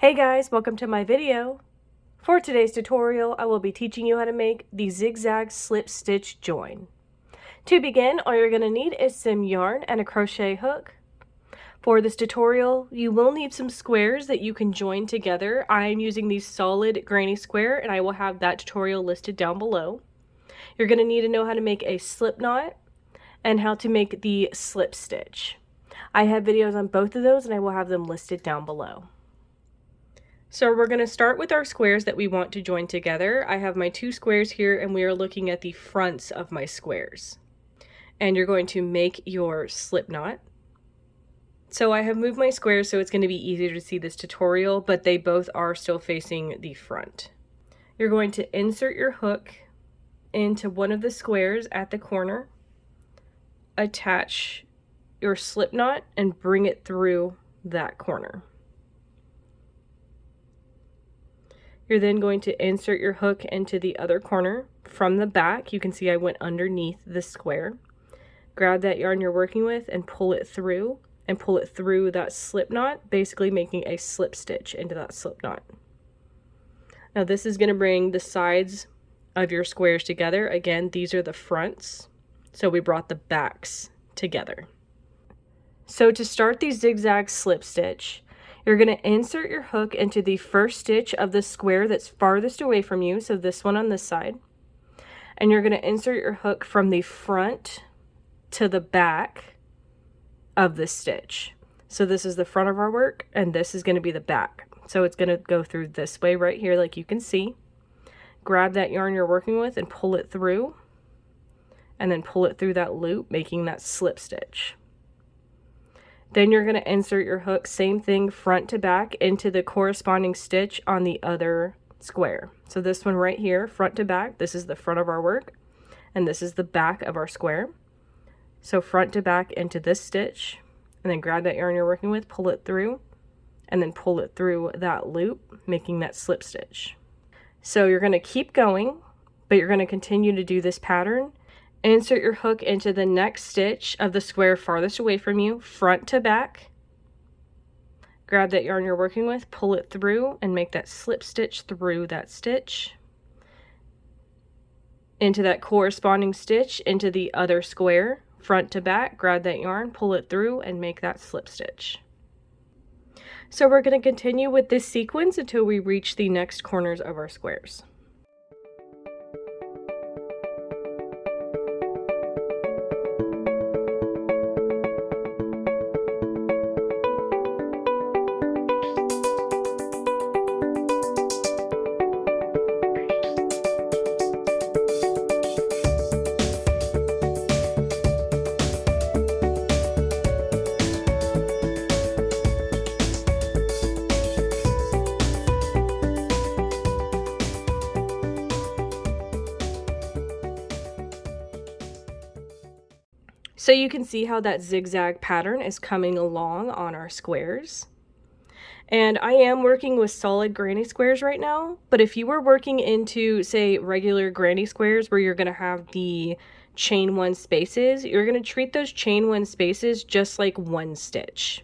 Hey guys, welcome to my video. For today's tutorial, I will be teaching you how to make the zigzag slip stitch join. To begin, all you're going to need is some yarn and a crochet hook. For this tutorial, you will need some squares that you can join together. I am using the solid granny square and I will have that tutorial listed down below. You're going to need to know how to make a slip knot and how to make the slip stitch. I have videos on both of those and I will have them listed down below. So we're going to start with our squares that we want to join together. I have my two squares here and we are looking at the fronts of my squares. And you're going to make your slip knot. So I have moved my squares so it's going to be easier to see this tutorial, but they both are still facing the front. You're going to insert your hook into one of the squares at the corner, attach your slip knot and bring it through that corner. You're then going to insert your hook into the other corner from the back. You can see I went underneath the square. Grab that yarn you're working with and pull it through that slip knot, basically making a slip stitch into that slip knot. Now this is going to bring the sides of your squares together. Again, these are the fronts, so we brought the backs together. So to start the zigzag slip stitch, you're going to insert your hook into the first stitch of the square that's farthest away from you, so this one on this side. And you're going to insert your hook from the front to the back of the stitch. So this is the front of our work, and this is going to be the back. So it's going to go through this way right here, like you can see. Grab that yarn you're working with and pull it through, and then pull it through that loop, making that slip stitch. Then you're going to insert your hook, same thing, front to back, into the corresponding stitch on the other square. So this one right here, front to back, this is the front of our work, and this is the back of our square. So front to back into this stitch, and then grab that yarn you're working with, pull it through, and then pull it through that loop, making that slip stitch. So you're going to keep going, but you're going to continue to do this pattern. Insert your hook into the next stitch of the square farthest away from you, front to back. Grab that yarn you're working with, pull it through, and make that slip stitch through that stitch. Into that corresponding stitch, into the other square, front to back, grab that yarn, pull it through, and make that slip stitch. So we're going to continue with this sequence until we reach the next corners of our squares. So you can see how that zigzag pattern is coming along on our squares. And I am working with solid granny squares right now, but if you were working into, say, regular granny squares where you're going to have the chain one spaces, you're going to treat those chain one spaces just like one stitch.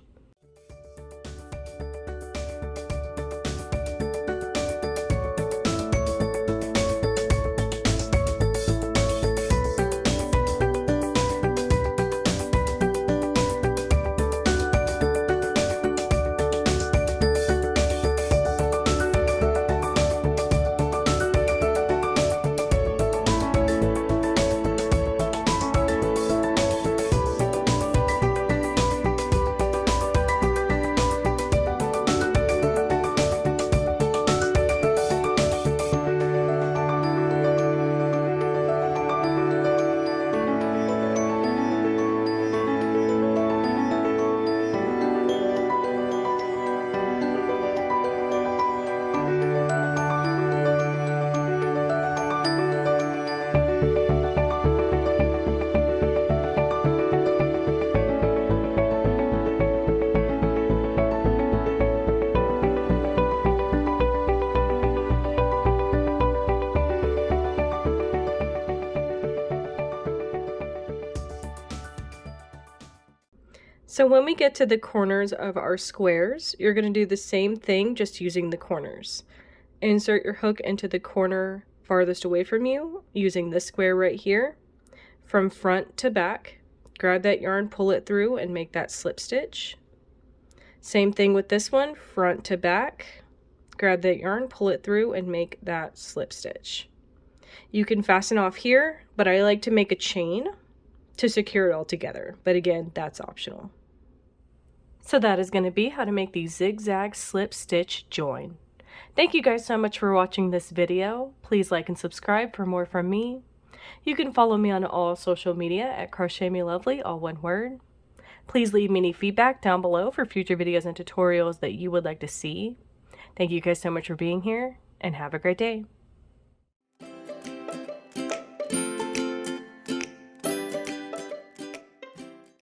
So when we get to the corners of our squares, you're going to do the same thing, just using the corners. Insert your hook into the corner farthest away from you using this square right here. From front to back, grab that yarn, pull it through, and make that slip stitch. Same thing with this one, front to back, grab that yarn, pull it through, and make that slip stitch. You can fasten off here, but I like to make a chain to secure it all together. But again, that's optional. So that is going to be how to make the zigzag slip stitch join. Thank you guys so much for watching this video. Please like and subscribe for more from me. You can follow me on all social media at crochetmelovely, all one word. Please leave me any feedback down below for future videos and tutorials that you would like to see. Thank you guys so much for being here, and have a great day.